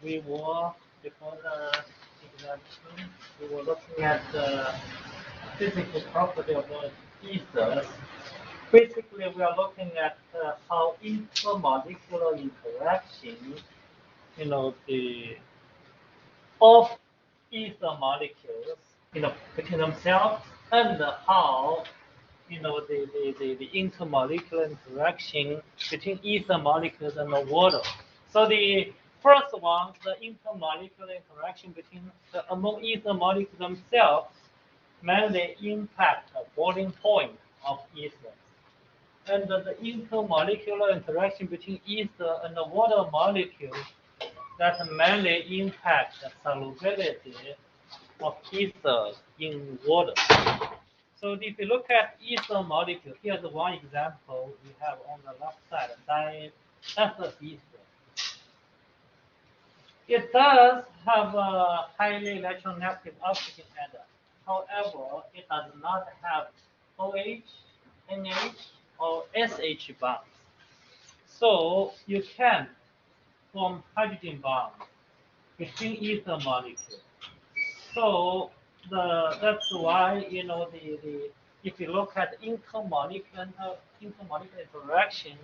we were, before the example, we were looking at the physical property of the ethers. Basically, we are looking at how intermolecular interaction, the of ether molecules, between themselves, and how, the intermolecular interaction between ether molecules and the water. So the first one, the intermolecular interaction among ether molecules themselves, mainly impact the boiling point of ether. And the intermolecular interaction between ether and the water molecules that mainly impact the solubility of ethers in water. So if you look at ether molecule, here's one example we have on the left side, diethyl ether. It does have a highly electronegative oxygen atom. However, it does not have OH, NH, or SH bonds. So you can form hydrogen bonds between ether molecules. So that's why the if you look at intermolecular interaction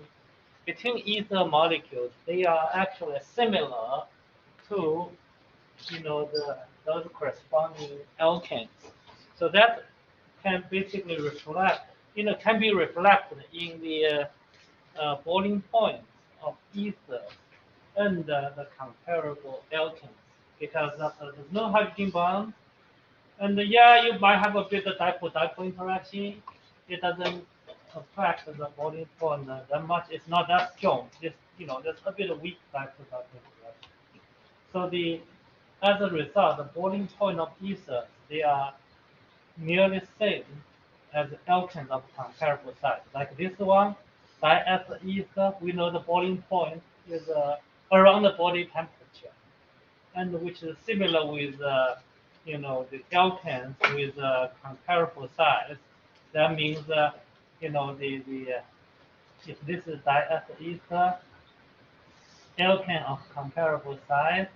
between ether molecules, they are actually similar to those corresponding alkanes. So that can basically can be reflected in the boiling points of ether and the comparable alkanes because there's no hydrogen bond. And yeah, you might have a bit of dipole-dipole interaction. It doesn't affect the boiling point that much. It's not that strong. There's a bit of weak dipole-dipole interaction. So as a result, the boiling point of ethers, they are nearly same as alkanes of comparable size. Like this one, diethyl ether, we know the boiling point is around the body temperature, and which is similar with the alkanes with comparable size. That means if this is diethyl ether, alkane of comparable size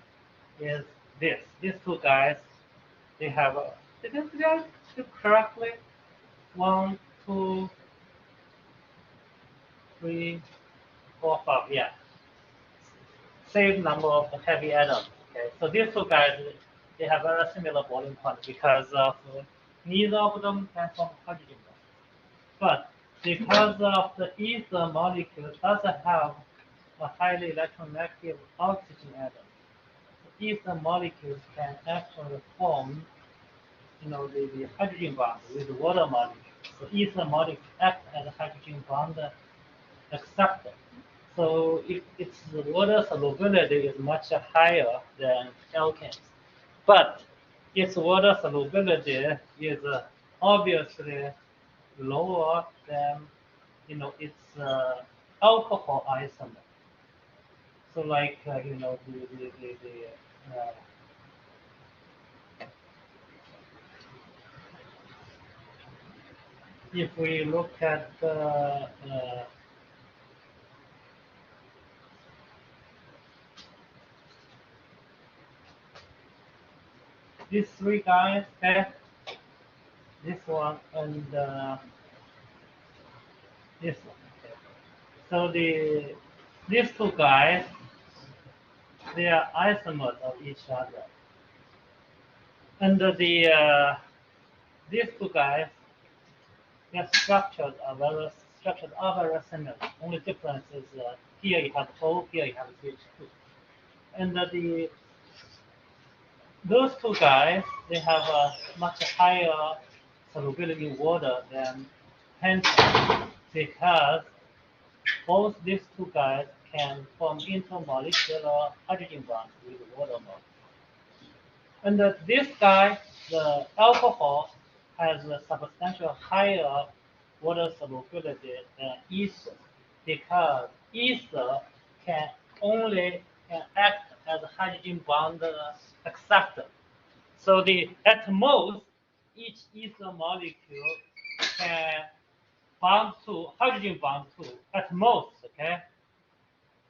is this. These two guys, they have did I do correctly? 1, 2, 3, 4, 5. Yeah, same number of heavy atoms. Okay, so these two guys, they have very similar boiling point because of neither of them can form hydrogen bonds. But because of the ether molecule doesn't have a highly electronegative oxygen atom, the ether molecules can actually form, the hydrogen bond with the water molecule. So ether molecules act as a hydrogen bond acceptor. So its water solubility is much higher than alkanes. But its water solubility is obviously lower than its alcohol isomer. So like if we look at these three guys, okay, this one and this one. Okay. So these two guys, they are isomers of each other, and these two guys, their structures are very similar. Only difference is here you have O, here you have CH2, and those two guys, they have a much higher solubility in water than pentane because both these two guys can form intermolecular hydrogen bonds with water molecule. And this guy, the alcohol, has a substantial higher water solubility than ether because ether can only act as a hydrogen bond acceptor. So at most, each ether molecule can hydrogen bond to, at most, okay?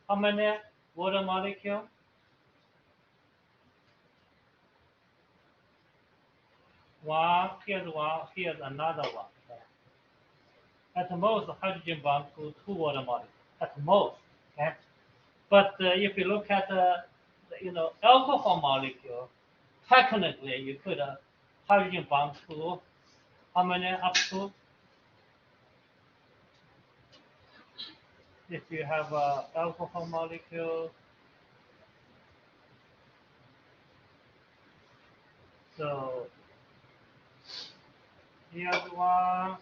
How many water molecule? here's another one. At most, hydrogen bond to two water molecules. At most, okay. But if you look at alcohol molecule, technically you could hydrogen bond to how many up to? If you have a alcohol molecule, so here's one,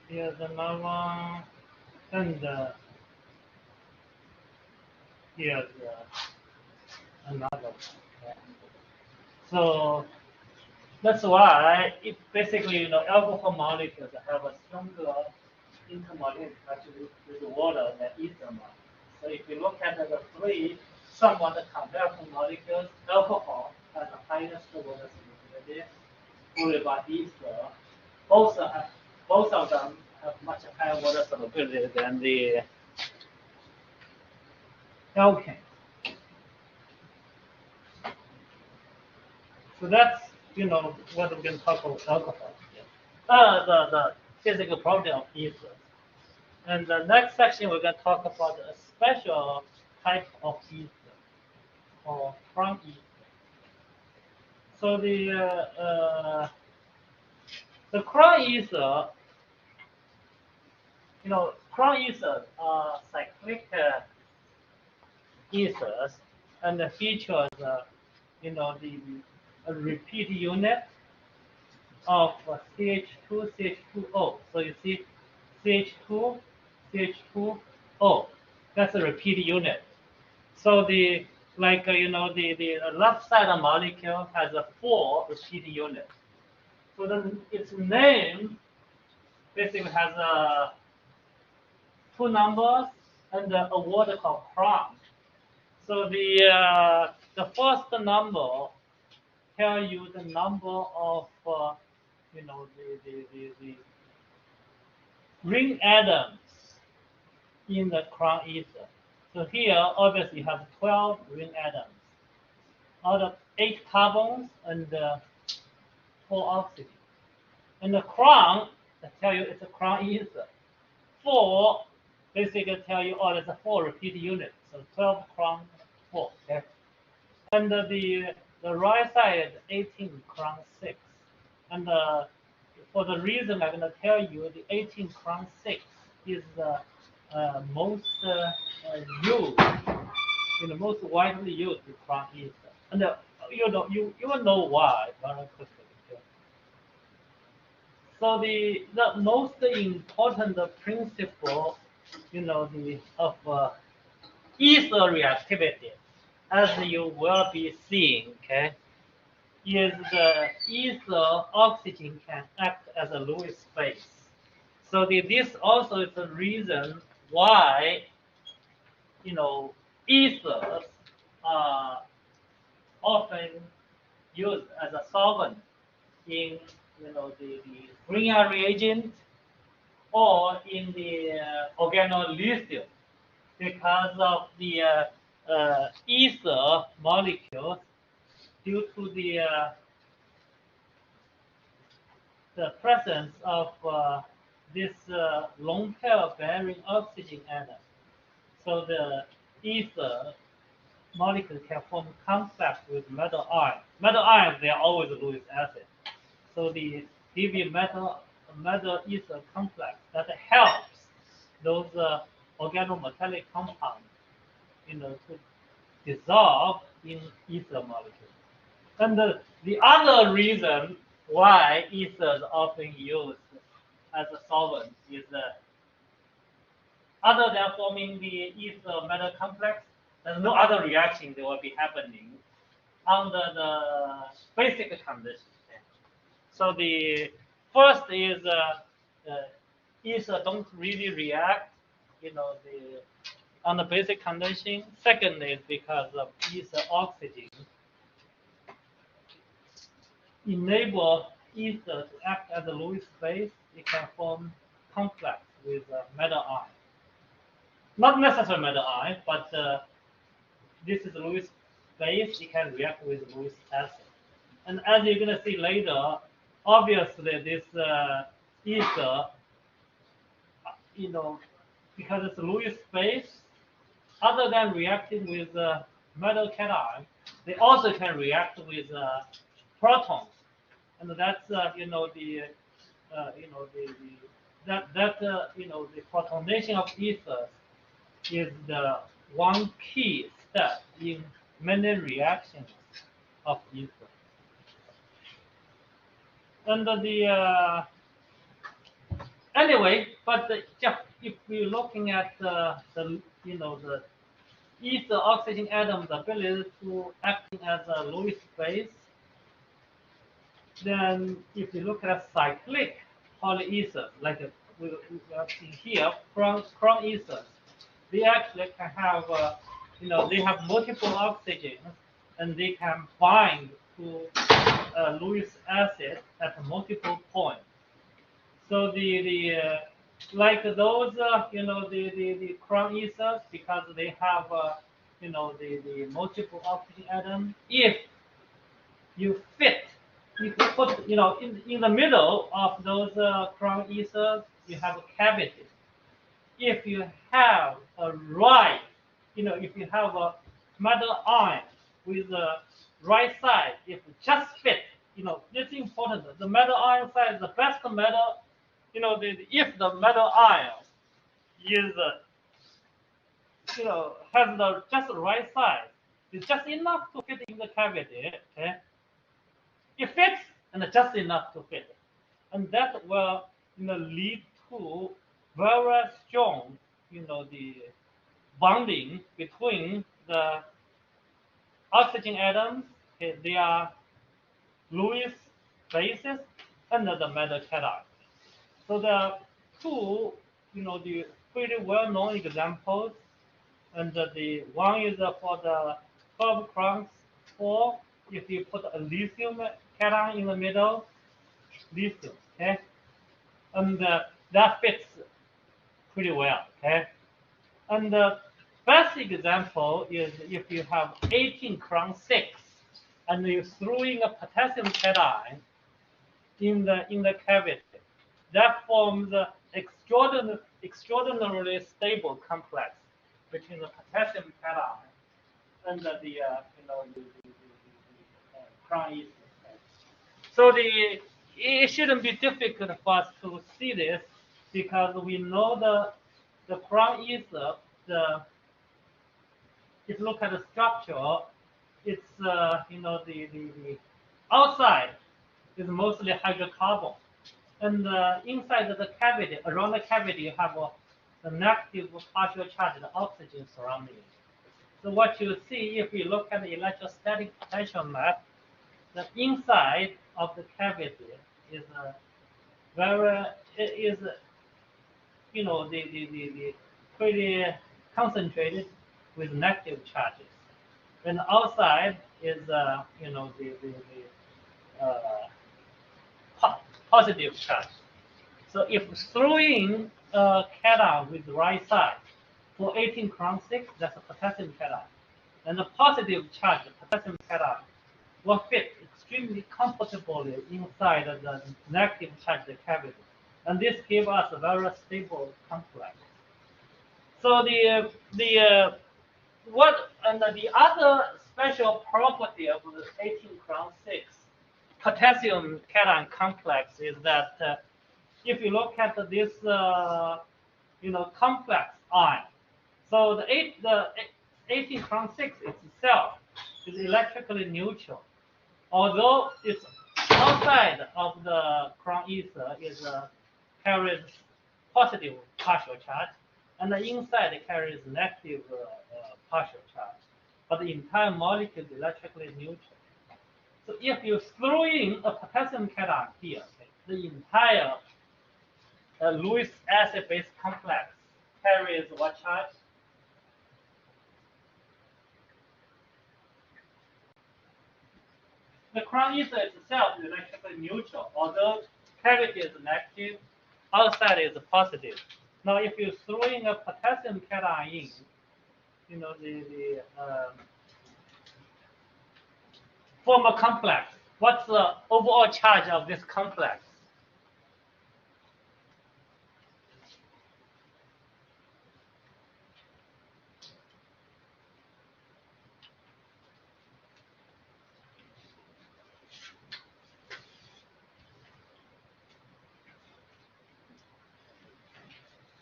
here's another one, and here's another one. Yeah. So that's why it basically, alcohol molecules have a stronger intermolecular interaction with water than ether molecules. So if you look at the three somewhat comparable molecules, alcohol has the highest water solubility, followed by ether. Both of them have much higher water solubility than the alkane. So that's what we can talk about alcohol. The physical property of ether. And the next section we're going to talk about a special type of ether, or from ether. So the crown ether, crown ethers are cyclic ethers, and the features, the a repeat unit of CH2, CH2O. So you see CH2, CH2O. That's a repeat unit. So the left side of molecule has a 4 repeat unit. So then its name basically has two numbers and a word called crown. So the first number tell you the number of the ring atoms in the crown ether. So here obviously you have 12 ring atoms out of 8 carbons and 4 oxygen. And the crown tell you it's a crown ether. 4 basically tell you there's a 4 repeat unit. So 12 crown 4. Okay. And the right side 18 crown 6. And for the reason I'm going to tell you, the 18 crown 6 is the most used, most widely used crown ether. And you will know why very quickly. Okay? So the most important principle, of ether reactivity, as you will be seeing, okay, is the ether oxygen can act as a Lewis space. So this also is the reason why ethers are often used as a solvent in the Grignard reagent or in the organolithium, because of the ether molecules due to the presence of this lone pair bearing oxygen atom. So the ether molecule can form complex with metal ion. Metal ions, they are always Lewis acid. So the heavy metal ether complex that helps those organometallic compounds, to dissolve in ether molecules. And the other reason why ether is often used as a solvent is other than forming the ether metal complex, there's no other reaction that will be happening under the basic conditions. So the first is ether don't really react, on the basic condition. Second is because of ether oxygen enable ether to act as a Lewis space. It can form complex with metal ion. Not necessarily metal ion, but this is Lewis base, it can react with Lewis acid. And as you're going to see later, obviously this ether, because it's Lewis base, other than reacting with metal cation, they also can react with protons, and that's the protonation of ethers is the one key step in many reactions of ether. And anyway, but just if we're looking at the ether oxygen atom's ability to acting as a Lewis base, then if you look at cyclic polyethers, like we have seen here, chrome ethers, they actually can have, they have multiple oxygens, and they can bind to Lewis acid at multiple points. So like those, the chrome ethers, because they have, the multiple oxygen atom. If you put, in the middle of those chrome ethers, you have a cavity. If you have a right, if you have a metal ion with the right side, if it just fit, this is important. The metal ion side is the best metal. If the metal ion is, has just the right size, it's just enough to fit in the cavity. Okay, it fits and just enough to fit, and that will, lead to very strong, the bonding between the oxygen atoms. Okay, they are Lewis bases and the metal cation. So the two, the pretty well-known examples, and the one is for the 12 crowns 4. If you put a lithium cation in the middle, lithium, okay, and that fits pretty well, okay. And the best example is if you have 18 crown 6, and you throw in a potassium cation in the cavity. That forms an extraordinarily stable complex between the potassium cation and the crown ether. So it shouldn't be difficult for us to see this, because we know the crown ether. If you look at the structure, it's the outside is mostly hydrocarbon. And inside the cavity, around the cavity, you have a negative partial charged oxygen surrounding it. So what you see, if you look at the electrostatic potential map, the inside of the cavity is the pretty concentrated with negative charges, and outside is positive charge. So if throwing a cation with the right side for 18 crown 6, that's a potassium cation, and the positive charge, the potassium cation, will fit extremely comfortably inside the negative charged cavity, and this gives us a very stable complex. So the other special property of the 18 crown 6 potassium cation complex is that if you look at this complex ion, so the 18 crown 6 itself is electrically neutral, although it's outside of the crown ether carries positive partial charge, and the inside carries negative partial charge, but the entire molecule is electrically neutral. So if you throw in a potassium cation here, okay, the entire Lewis acid-base complex carries what charge? The crown ether itself is electrically neutral, although cavity is negative, outside is positive. Now, if you throw in a potassium cation in, form a complex. What's the overall charge of this complex?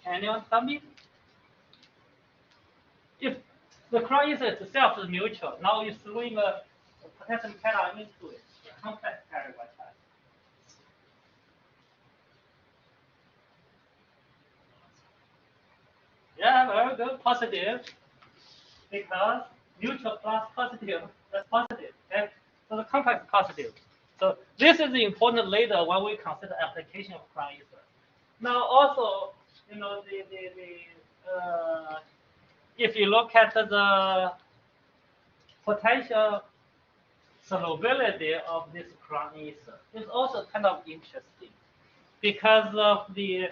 Anyone tell me? If the Crown ether itself is neutral, now you throw in a potassium cation into it, the complex carry what charge? Yeah, very good, positive. Because neutral plus positive, that's positive. Okay? So the complex is positive. So this is important later when we consider application of Crown ether. Now also, if you look at the potential solubility of this Crown ether, it's also kind of interesting because of the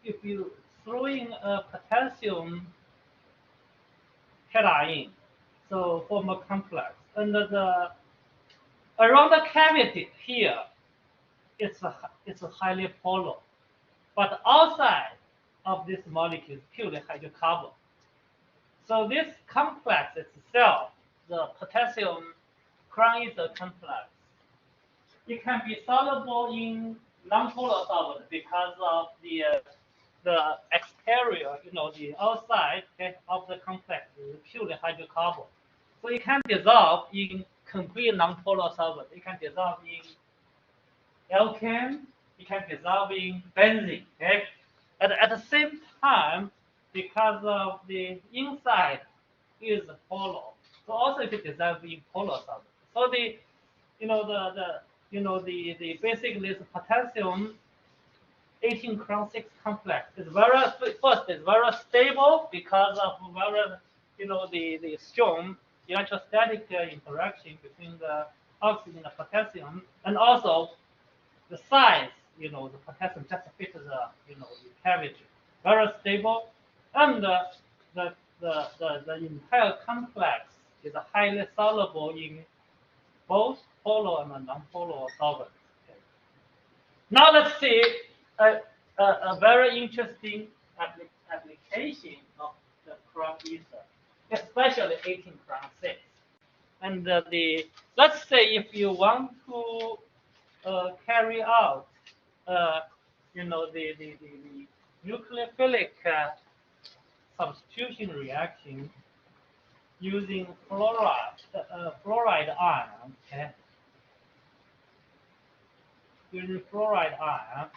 if you throw in a potassium cation, so form a complex, and around the cavity here, it's highly polar, but outside of this molecule is purely hydrocarbon. So this complex itself, the potassium Crown ether complex, it can be soluble in nonpolar solvent because of the exterior, the outside, okay, of the complex is purely hydrocarbon. So it can dissolve in complete nonpolar solvent. It can dissolve in alkane. It can dissolve in benzene. Okay. At the same time, because of the inside is polar, so also it can dissolve in polar solvent. So the basically this potassium 18 crown 6 complex is very stable because of very the strong electrostatic interaction between the oxygen and the potassium, and also the size, the potassium just fits the cavity, very stable, and the entire complex is highly soluble in both polar and non-polar solvents. Okay. Now let's see a very interesting application of the Crown ether, especially 18 Crown 6. And let's say if you want to carry out, the nucleophilic substitution reaction using fluoride ion, okay? Using fluoride ion,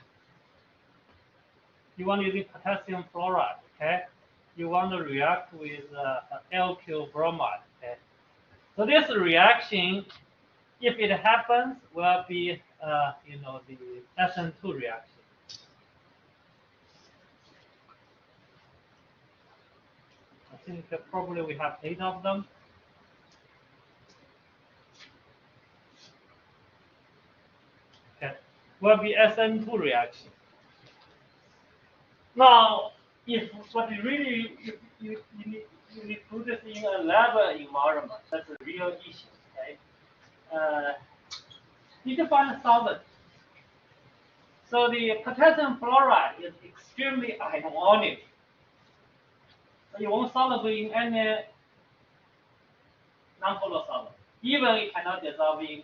you want to use potassium fluoride, okay? You want to react with alkyl bromide, okay? So this reaction, if it happens, will be the SN2 reaction. I think probably we have 8 of them. Okay, will be SN2 reaction. Now, if what you really you need to do this in a lab environment, that's a real issue. Okay, you can find a solvent. So the potassium fluoride is extremely ionic. So you won't soluble in any non-polar solvent. Even it cannot dissolve in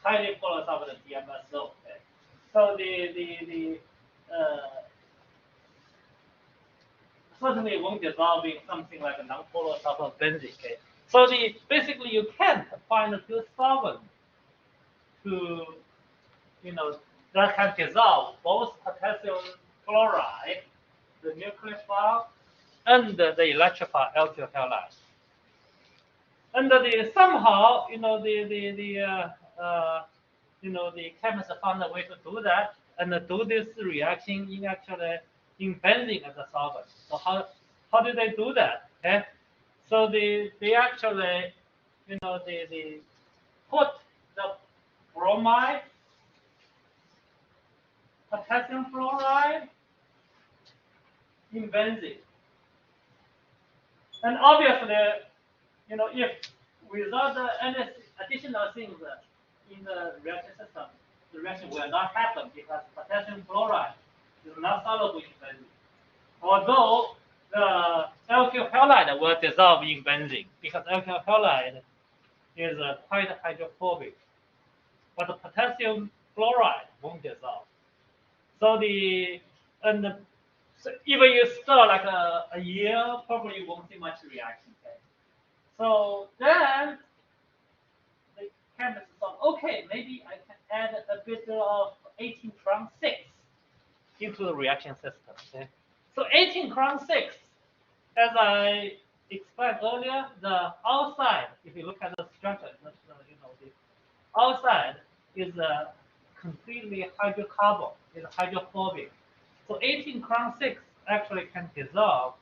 highly polar solvent DMSO. Okay. So the certainly won't dissolve in something like a non-polar solvent benzene. Okay. So basically you can't find a good solvent to that can dissolve both potassium fluoride, the nucleophile, and the electrophile alkyl halide. And somehow the chemists found a way to do that and do this reaction in benzene as a solvent. So how do they do that? Okay, so they actually they put the bromide, potassium fluoride in benzene, and obviously if without any additional things in the reaction system, the reaction will not happen because potassium chloride is not soluble in benzene. Although the alkyl halide will dissolve in benzene because alkyl halide is quite hydrophobic, but the potassium chloride won't dissolve. So so even you store like a year, probably you won't see much reaction. Okay? So then the chemist thought, okay, maybe I can add a bit of 18 crown 6 into the reaction system. Okay? So 18 crown 6, as I explained earlier, the outside, if you look at the structure, the outside is completely hydrocarbon, is hydrophobic. So 18 crown 6 actually can dissolve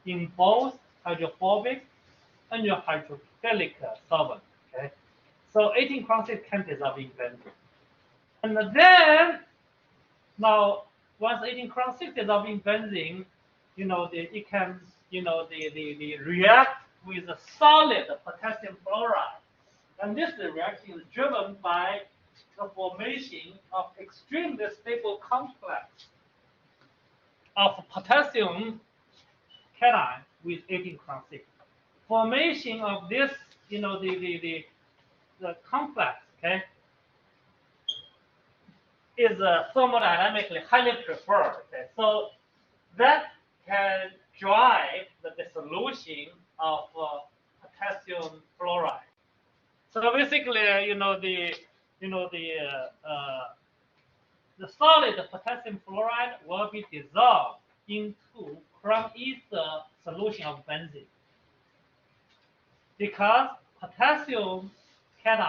in both hydrophobic and your hydrophilic solvent. Okay, so 18 crown 6 can dissolve in benzene. And then now once 18 crown 6 dissolve in benzene, it can the react with a solid potassium chloride, and this reaction is driven by the formation of extremely stable complex of potassium cation with 18 crown 6. Formation of this, the complex, okay, is thermodynamically highly preferred. Okay? So that can drive the dissolution of potassium chloride. So basically, the solid potassium chloride will be dissolved into crown ether solution of benzene because potassium cation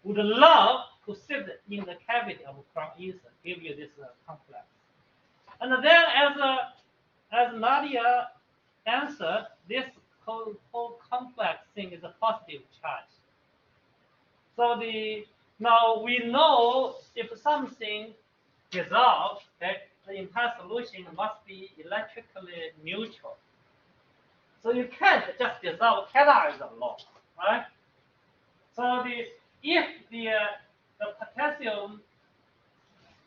would love to sit in the cavity of crown ether, give you this complex. And then as Nadia answered, this whole complex thing is a positive charge. So now we know if something dissolves, okay, the entire solution must be electrically neutral. So you can't just dissolve cations alone, right? So if the potassium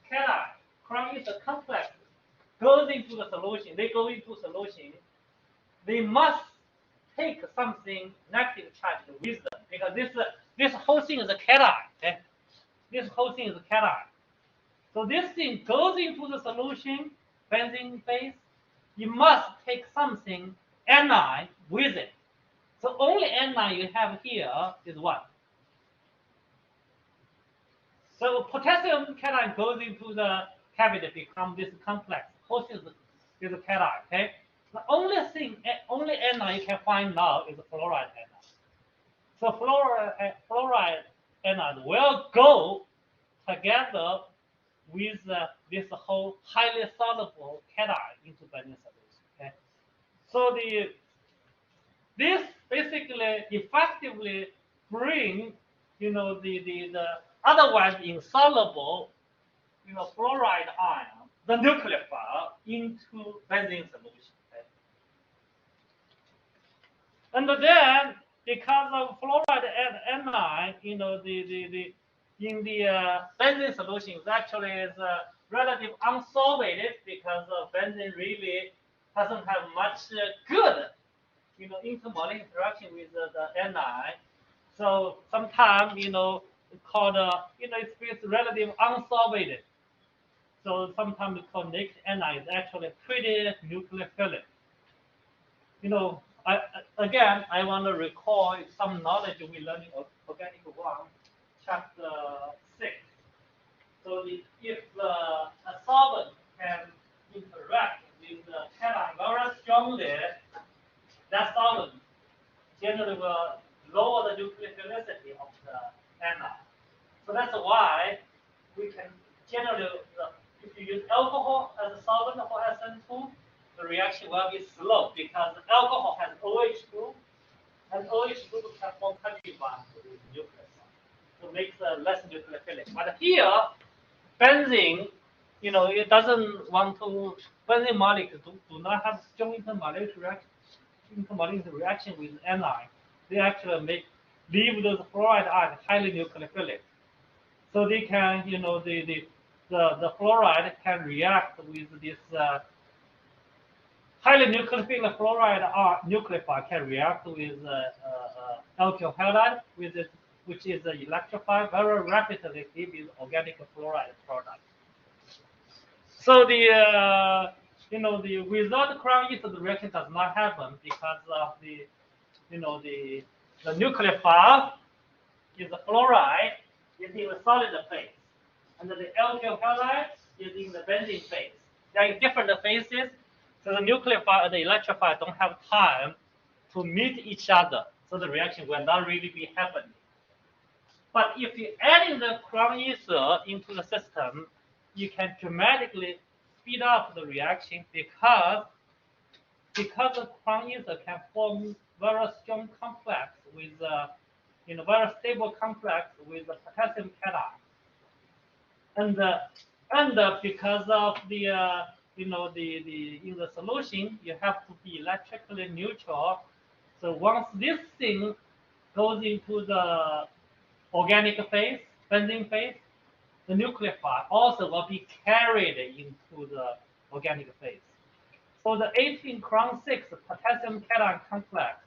cation crown ether complex goes into the solution, they must take something negative charge with them because this whole thing is a cation. Okay? This whole thing is a cation. So this thing goes into the solution, benzene base. You must take something anion with it. So only anion you have here is what? So potassium cation goes into the cavity, become this complex. Whole thing is a cation. Okay. The only anion you can find now is fluoride anion. So fluoride anion will go together with this whole highly soluble cation into benzene solution. Okay? So this basically effectively bring the otherwise insoluble fluoride ion, the nucleophile, into benzene solution. Okay? And then because of fluoride anion, in the benzene solutions actually is relatively unsolvated because benzene really doesn't have much good intermolecular interaction with the anion. So sometimes called it's relatively unsolvated. So sometimes it's called naked anion is actually pretty nucleophilic. I want to recall some knowledge we learned in Organic 1, chapter 6. So if a solvent can interact with the cation very strongly, that solvent generally will lower the nucleophilicity of the anion. So that's why we can generally, if you use alcohol as a solvent for SN2, the reaction will be slow because alcohol has OH group, and OH group can form country bonds with nucleus. So it makes less nucleophilic. But here, benzene, it doesn't want to, benzene molecules do not have strong intermolecular reaction with anion. They actually make leave those fluoride ions highly nucleophilic. So they can, the fluoride can react with this highly nucleophilic fluoride nucleophile can react with alkyl halide, which is electrified very rapidly, giving organic fluoride product. So the without crown ether, the reaction does not happen because of the nucleophile is the fluoride is in the solid phase, and the alkyl halide is in the benzene phase. They are in different phases, so the nucleophile and the electrophile don't have time to meet each other, so the reaction will not really be happening. But if you add in the crown ether into the system, you can dramatically speed up the reaction because the crown ether can form very strong complex with very stable complex with the potassium cation. And because of the in the solution you have to be electrically neutral. So once this thing goes into the organic phase, benzene phase, the nucleophile also will be carried into the organic phase. So the 18 crown 6 potassium cation complex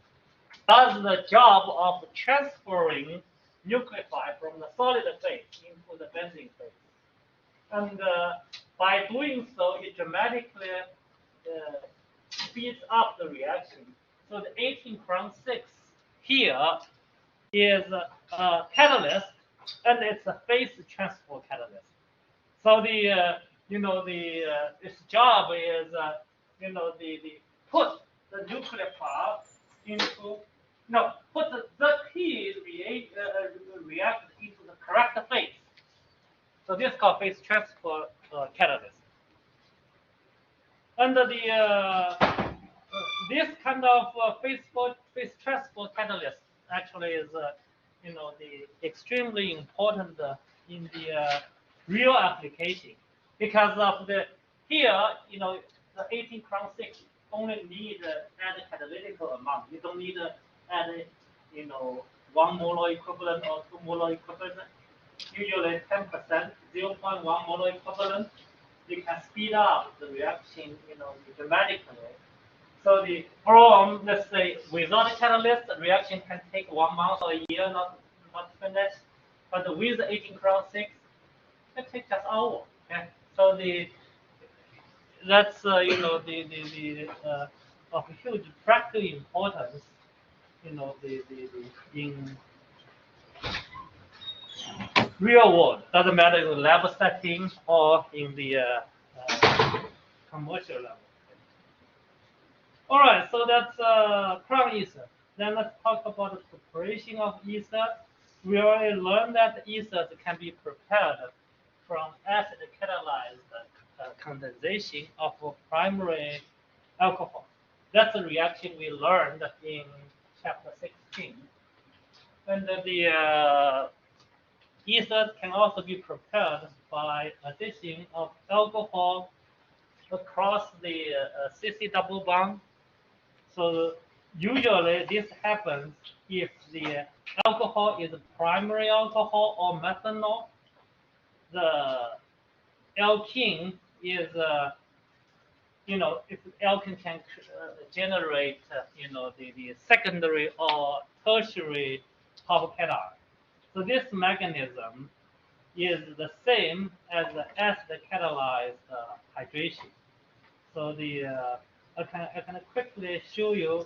does the job of transferring nucleophile from the solid phase into the benzene phase. And by doing so, it dramatically speeds up the reaction. So the 18 crown 6 here is a catalyst, and it's a phase transfer catalyst. So its job is put the nucleophile into put the P react into the correct phase. So this is called phase transfer catalyst. And this kind of phase transfer catalyst actually is the extremely important in the real application because of the the 18 crown 6 only need add catalytic amount. You don't need add 1 molar equivalent or 2 molar equivalent. Usually 10%, 0.1 molar equivalent. You can speed up the reaction dramatically. So from let's say without a catalyst, the reaction can take 1 month or a year not finish. But with the 18 crown 6, it takes just hour. Okay? So that's of huge practical importance. In real world, doesn't matter in the lab setting or in the commercial level. All right, so that's crown ether. Then let's talk about the preparation of ether. We already learned that ethers can be prepared from acid catalyzed condensation of primary alcohol. That's a reaction we learned in chapter 16. And the ethers can also be prepared by addition of alcohol across the CC double bond. So usually this happens if the alcohol is primary alcohol or methanol. The alkene is if alkene can generate the secondary or tertiary carbocation. So this mechanism is the same as the acid catalyzed hydration. So I can quickly show you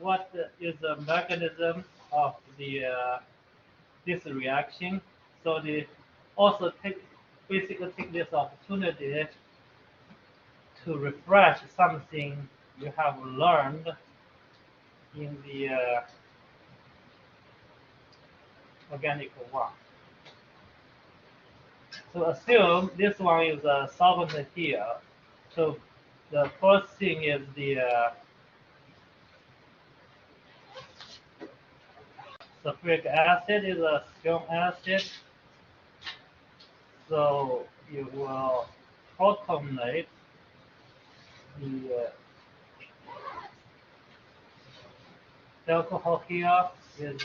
what is the mechanism of this reaction. So also basically take this opportunity to refresh something you have learned in the organic one. So assume this one is a solvent here. So the first thing is the sulfuric acid is a strong acid. So you will protonate the alcohol here. is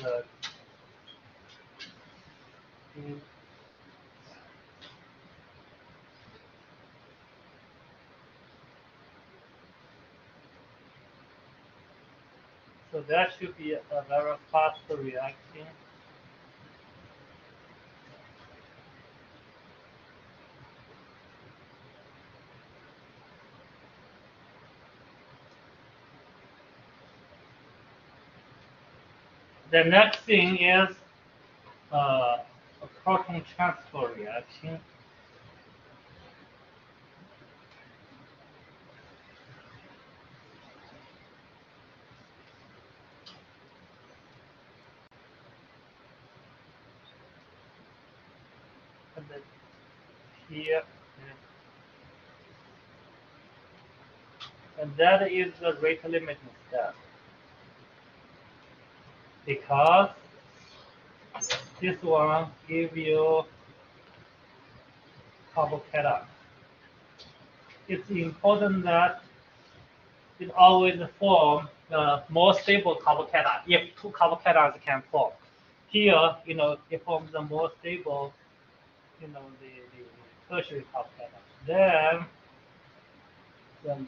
so that should be a very fast reaction. The next thing is a proton transfer reaction. And then here, and that is the rate limiting step because this one give you carbocation. It's important that it always form the more stable carbocation if two carbocations can form. Here, it forms the more stable, the tertiary carbocation. Then the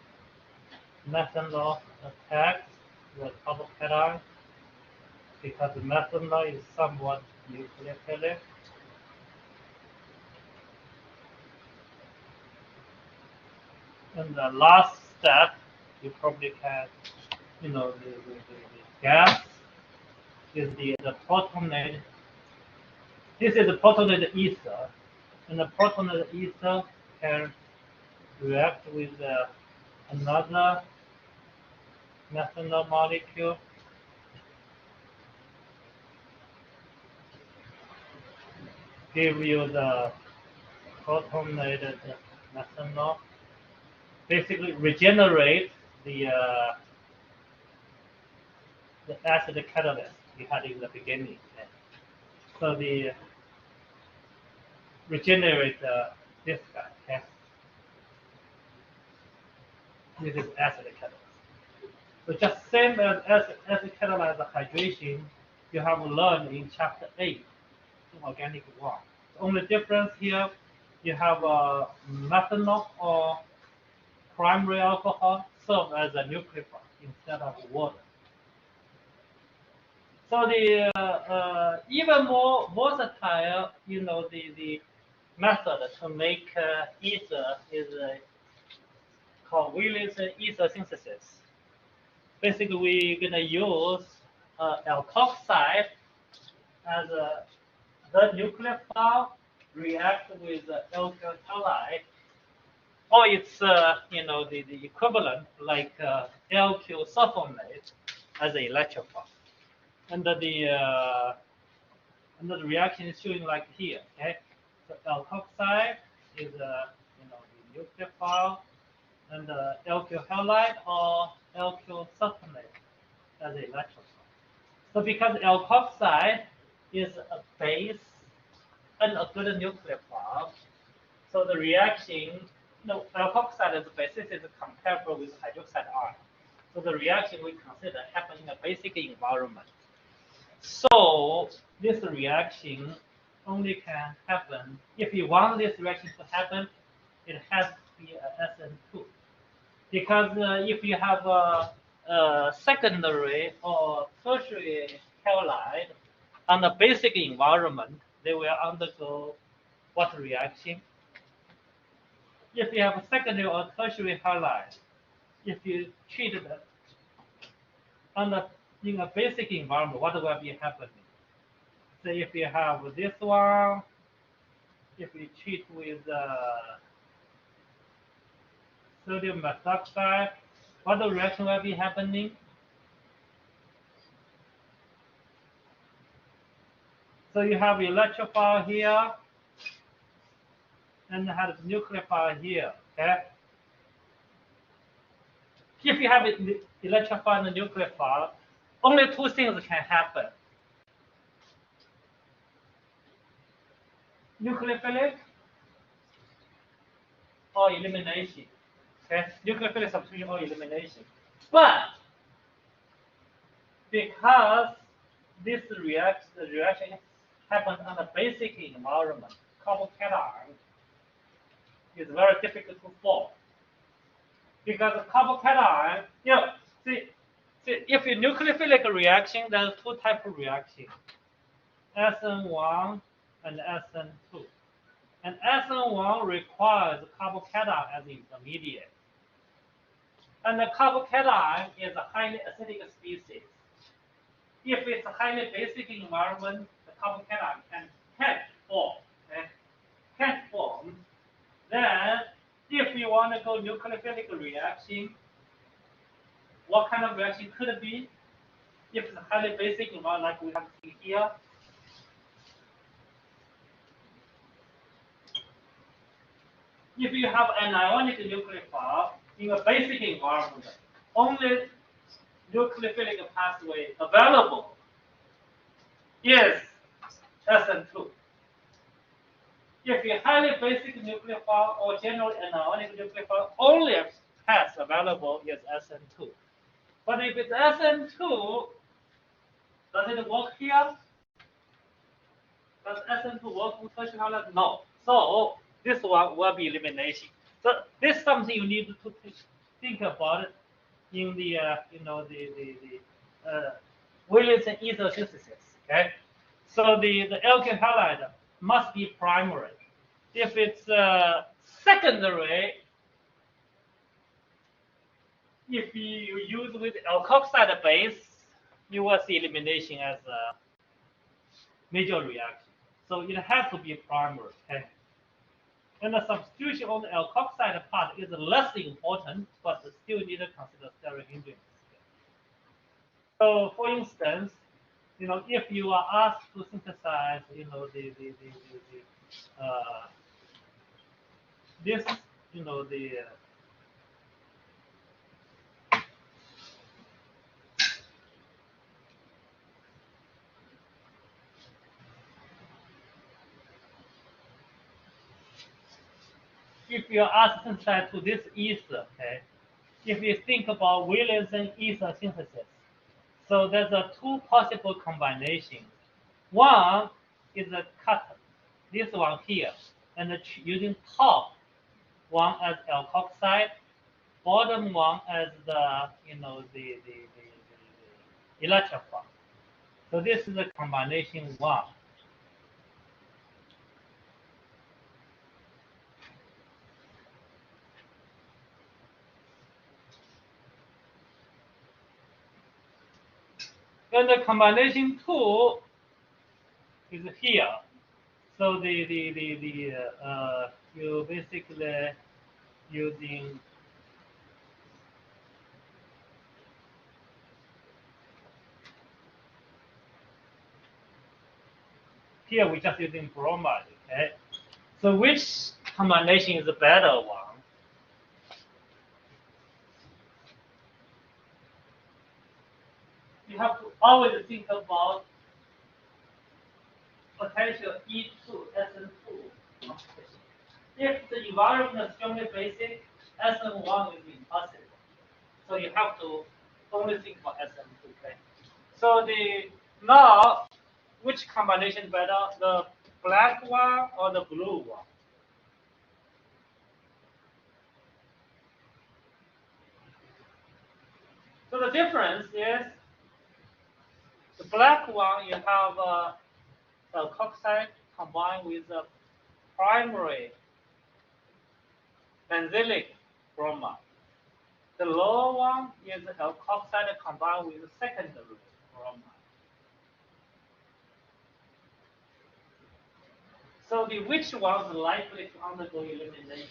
methanol attacks the carbocation because the methanol is somewhat nucleophilic. And the last step, you probably can, the gas is the protonate. This is the protonate ether, and the protonate ether can react with another methanol molecule. Give you the protonated methanol. Basically, regenerate the acid catalyst we had in the beginning. So the regenerate this guy. Okay? This is acid catalyst. So just same as acid catalyzed hydration, you have learned in chapter 8 in organic 1. The only difference here, you have methanol or primary alcohol serve as a nucleophile instead of water. So the even more versatile, the method to make ether is called Willis ether synthesis. Basically, we're gonna use alkoxide as the nucleophile react with alkyl halide, or it's the equivalent like alkyl sulfonate as an electrophile. And the reaction is showing like here. Okay, so alkoxide is the nucleophile, and alkyl halide or alkyl sulfonate as an electrophile. So because alkoxide is a base and a good nucleophile, so the reaction, alkoxide as a basis is comparable with hydroxide ion. So the reaction we consider happen in a basic environment. So this reaction only can happen, if you want this reaction to happen, it has to be a SN2. Because if you have a secondary or tertiary halide on the basic environment, they will undergo what reaction? If you have a secondary or tertiary halide, if you treat it in a basic environment, what will be happening? Say if you have this one, if we treat with sodium methoxide, what the reaction will be happening? So you have electrophile here, and you have nucleophile here. Okay. If you have electrophile and nucleophile, only two things can happen. Nucleophilic or elimination. Okay, nucleophilic substitution or elimination. But because the reaction happens on a basic environment. Carbocation is very difficult to form because carbocation, if a nucleophilic reaction, there's two types of reaction, SN1 and SN2. And SN1 requires carbocation as intermediate. And the carbocation is a highly acidic species. If it's a highly basic environment, the carbocation can't form. Okay? Can't form. Then, if you want to go nucleophilic reaction, what kind of reaction could it be? If it's a highly basic environment, like we have seen here, if you have an ionic nucleophile in a basic environment, only nucleophilic pathway available is SN2. If a highly basic nucleophile or generally an ionic nucleophile, only path available is SN2. But if it's SN2, does it work here? Does SN2 work with tertiary? No. So this one will be elimination. So this is something you need to think about in the Williamson ether synthesis. Okay. So the alkyl halide must be primary. If it's secondary, if you use with alkoxide base, you will see elimination as a major reaction. So it has to be primary. Okay? And the substitution on the alkoxide part is less important, but still need to consider stereohindrance. So, for instance, if you are asked to synthesize, this, if you are asked to synthesize to this ether, okay, if you think about Williamson ether synthesis, so there's two possible combinations. One is a cut, this one here, and using top one as alkoxide, bottom one as the electrophile. So this is a combination one. And the combination two is here. So you basically using here we're just using bromide. Okay. So which combination is the better one? You have to always think about potential E2, SN2. If the environment is strongly basic, SN1 is impossible. So you have to only think about SN2. Okay. So now, which combination better, the black one or the blue one? So the difference is the black one, you have alkoxide combined with a primary benzylic bromide. The lower one is alkoxide combined with secondary bromide. So which one is likely to undergo elimination?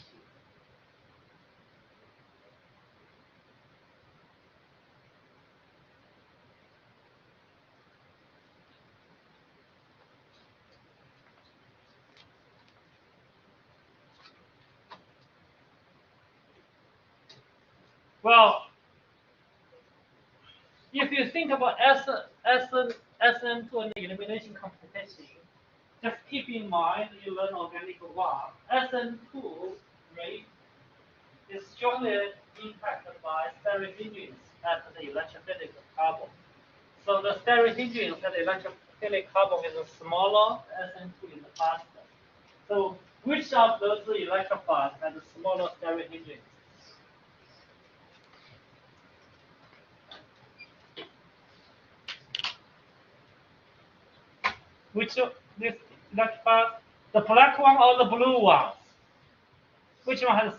Well, if you think about SN2 and the elimination competition, just keep in mind you learn organic one. SN2 rate is strongly impacted by stereohindrance at the electrophilic carbon. So the stereohedrins and electrophilic carbon is smaller, SN2 is faster. So which of those electrophiles has a smaller stereohedrins? Which of this electrophile? The black one or the blue ones? Which one has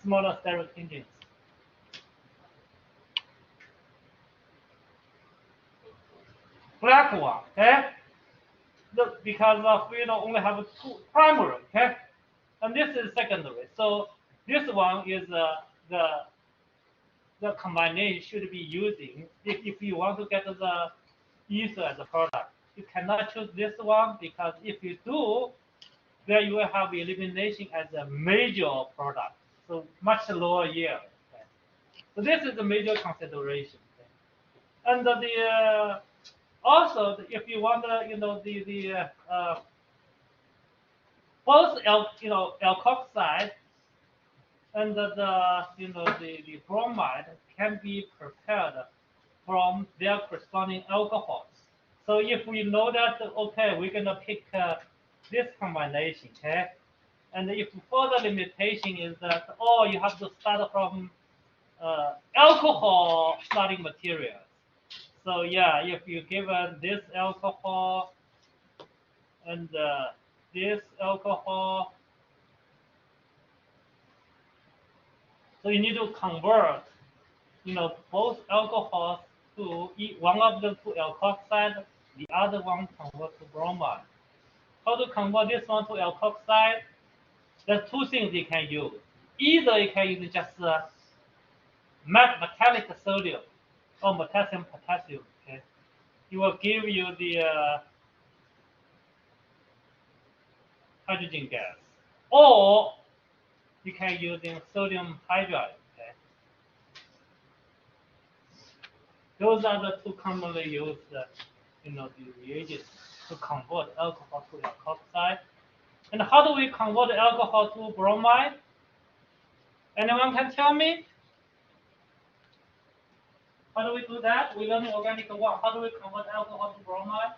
smaller stereohedrins? Black one, okay? Because of only have two primary, okay? And this is secondary. So this one is the combination should be using if you want to get the ether as a product. You cannot choose this one because if you do, then you will have elimination as a major product, so much lower yield. Okay? So this is a major consideration. Okay? And also, if you want both alkoxide and the bromide can be prepared from their corresponding alcohols. So if we know that, okay, we're gonna pick this combination, okay, and if further limitation is that, oh, you have to start from alcohol starting materials. So yeah, if you given this alcohol and this alcohol, so you need to convert, both alcohols to one of them to alkoxide, the other one convert to bromide. How to convert this one to alkoxide? There's two things you can use. Either you can use just metallic sodium or potassium. Okay, it will give you the hydrogen gas, or you can use sodium hydride. Okay, those are the two commonly used, the reagents to convert alcohol to alkoxide. And how do we convert alcohol to bromide? Anyone can tell me? How do we do that? We learn in organic 1. How do we convert alcohol to bromide?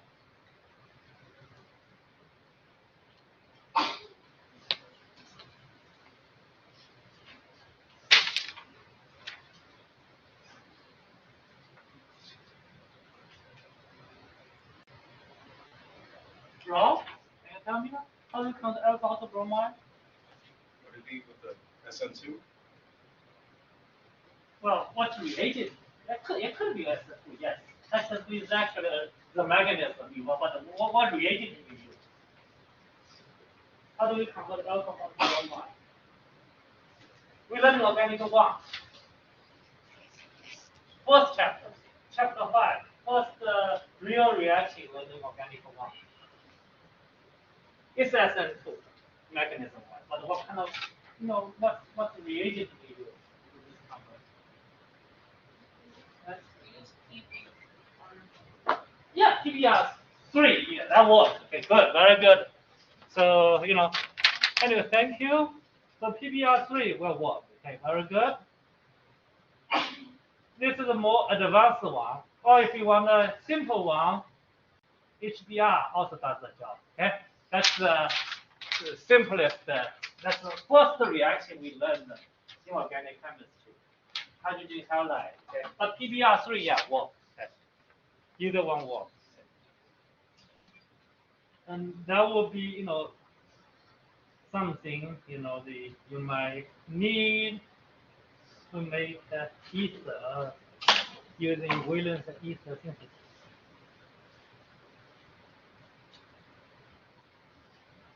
Rob, can you tell me that? How do we convert alcohol to bromide? Would it be with the SN2? Well, what reagent? It could be SN2, yes. SN2 is actually the mechanism but what reagent do we use? How do we convert alcohol to bromide? We learn in organic 1. First chapter, chapter 5. First real reaction learning organic 1. It's SN2 mechanism, but what kind of, what reagent we use to do this conversion? Yeah, PBr3. Yeah, that works. Okay, good, very good. So anyway, thank you. So PBr3 will work. Okay, very good. This is a more advanced one, or if you want a simple one, HBr also does the job. Okay, that's the simplest. That's the first reaction we learned in organic chemistry. Hydrogen halide. Okay, but PBr3, yeah, works. Okay. Either one works. Okay. And that will be, something you might need to make ether using Williams ether synthesis.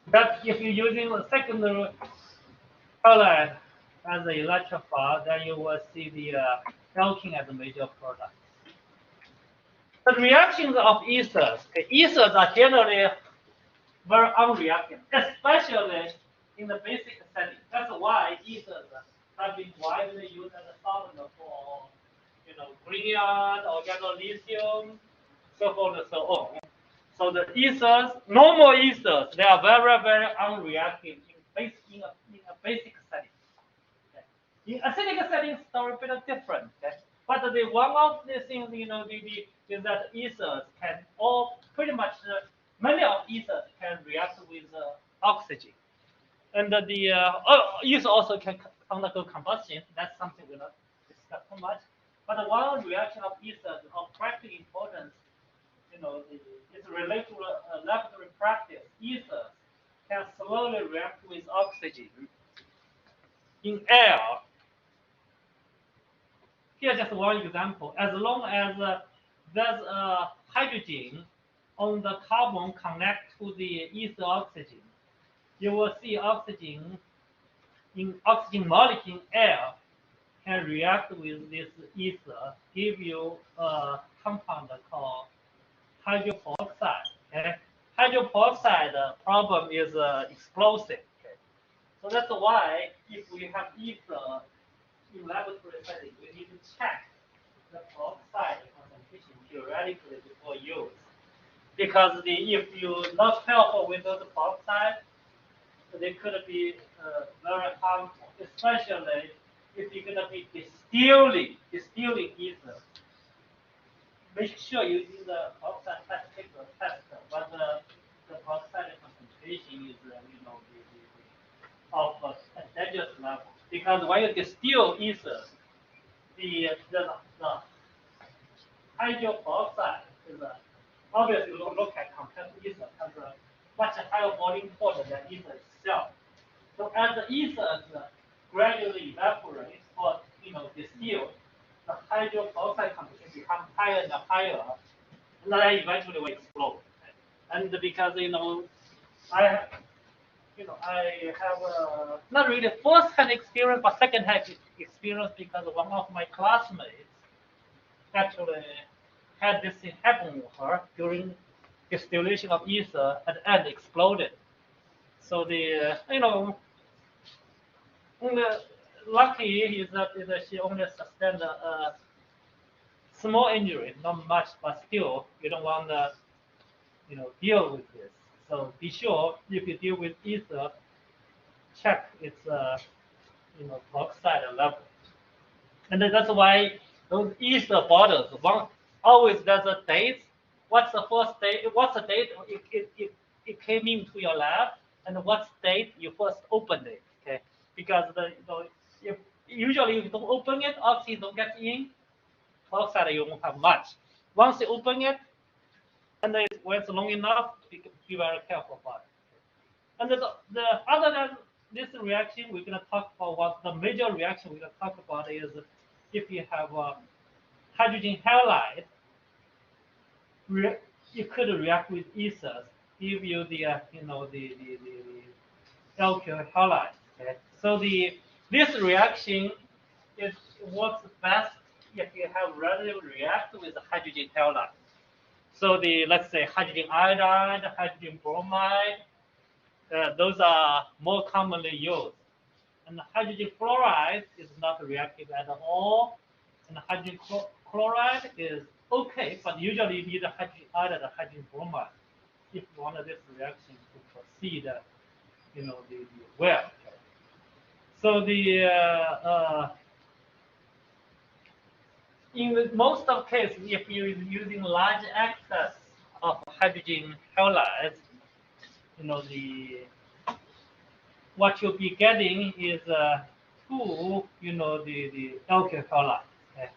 But if you're using a secondary halide as an electrophile, then you will see the alkene as a major product. The reactions of ethers, okay, ethers are generally very unreactive, especially in the basic setting. That's why ethers have been widely used as a solvent for, grignard, organolithium, so forth and so on. So the ethers, normal ethers, they are very, very unreactive in a basic setting. Okay. In acidic settings, it's a bit different. Okay. But the one of the things, is that ethers can all pretty much many of ethers can react with oxygen, and ether also can undergo combustion. That's something we not discuss too much. But one reaction of ethers of practical importance, is related to laboratory practice. Ethers can slowly react with oxygen in air. Here's just one example. As long as there's a hydrogen on the carbon connect to the ether oxygen, you will see oxygen in oxygen molecule in air can react with this ether, give you a compound called hydroperoxide. Okay? Hydroperoxide problem is explosive. Okay? So that's why if we have ether in laboratory setting, we need to check the peroxide concentration periodically before use. Because if you're not careful with the peroxide, they could be very harmful, especially if you're going to be distilling ether. Make sure you use the peroxide test when the peroxide concentration is, of a dangerous level. Because when you distill ether, the hydroperoxide is obviously look at compared to ether has a much higher boiling point than ether itself. So as the ethers gradually evaporate or distill, the hydroperoxide concentration becomes higher and higher, and then eventually will explode. And because I I have not really first-hand experience, but second-hand experience because one of my classmates actually had this thing happen to her during distillation of ether and exploded. So only lucky is that she only sustained a small injury, not much, but still you don't want to deal with this. So be sure if you deal with ether, check its peroxide level. And that's why those ether bottles, one always there's a date. What's the first date? What's the date it came into your lab, and what's the date you first opened it? Okay, because if usually if you don't open it, oxygen don't get in, peroxide you won't have much. Once you open it, and when it's long enough, be very careful about it. And the other than this reaction, we're gonna talk about what the major reaction we're gonna talk about is if you have hydrogen halide, it could react with ethers, give you the alkyl halide. Okay? So this reaction works best if you have relatively react with hydrogen halide. So let's say hydrogen iodide, hydrogen bromide, those are more commonly used. And hydrogen fluoride is not reactive at all. And hydrogen chloride is okay, but usually you need a hydrogen iodide or hydrogen bromide if you want this reaction to proceed, the well. So in most of cases, if you're using large excess of hydrogen halide, what you'll be getting is two, the alkyl halide. Okay?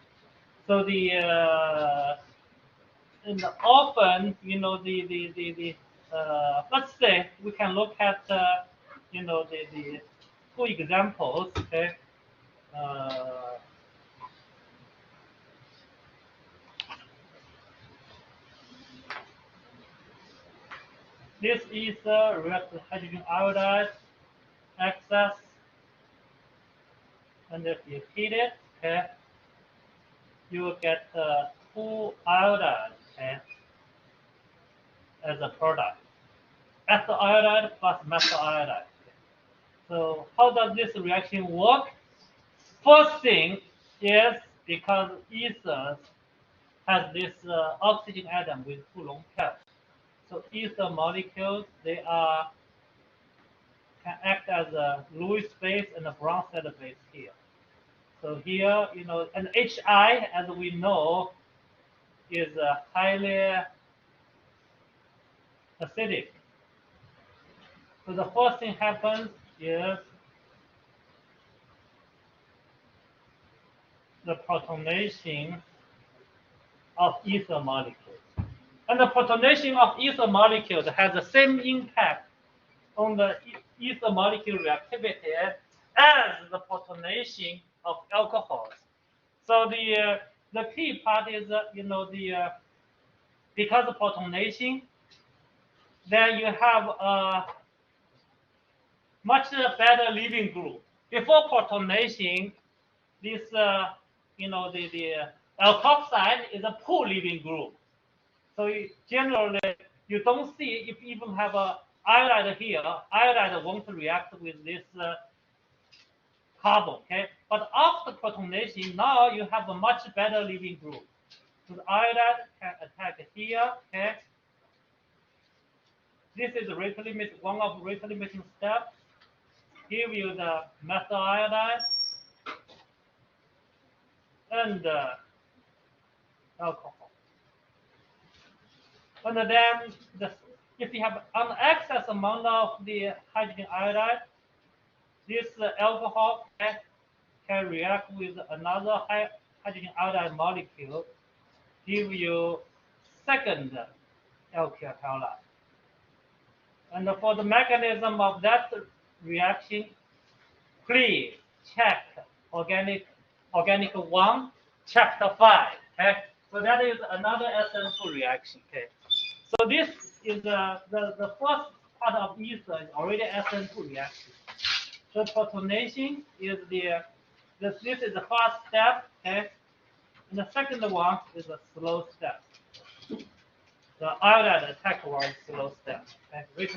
So and often, let's say we can look at, the two examples. Okay. Uh, this is reacts hydrogen iodide excess, and if you heat it, okay, you will get two iodide, okay, as a product. Ethyl iodide plus methyl iodide. So how does this reaction work? First thing is because ethers has this oxygen atom with two lone pairs. So ether molecules can act as a Lewis base and a Bronsted base here. So here, and HI, as we know, is highly acidic. So the first thing happens is the protonation of ether molecules. And the protonation of ether molecules has the same impact on the ether molecule reactivity as the protonation of alcohols. So the key part is, because of protonation, then you have a much better leaving group. Before protonation, this, the alkoxide is a poor leaving group. So generally, you don't see if you even have a iodide here, iodide won't react with this carbon, okay? But after protonation, now you have a much better leaving group. So the iodide can attack here, okay? This is rate limit, one of rate limiting steps. Give you the methyl iodide and alcohol. And then if you have an excess amount of the hydrogen iodide, this alcohol can react with another hydrogen iodide molecule, give you second alkyl halide. And for the mechanism of that reaction, please check organic 1, chapter 5. Okay? So that is another SN2 reaction. Okay? So this is the first part of ether is already SN2 reaction. So protonation is this is the first step, okay? And the second one is a slow step. The iodide attack one is slow step. Okay?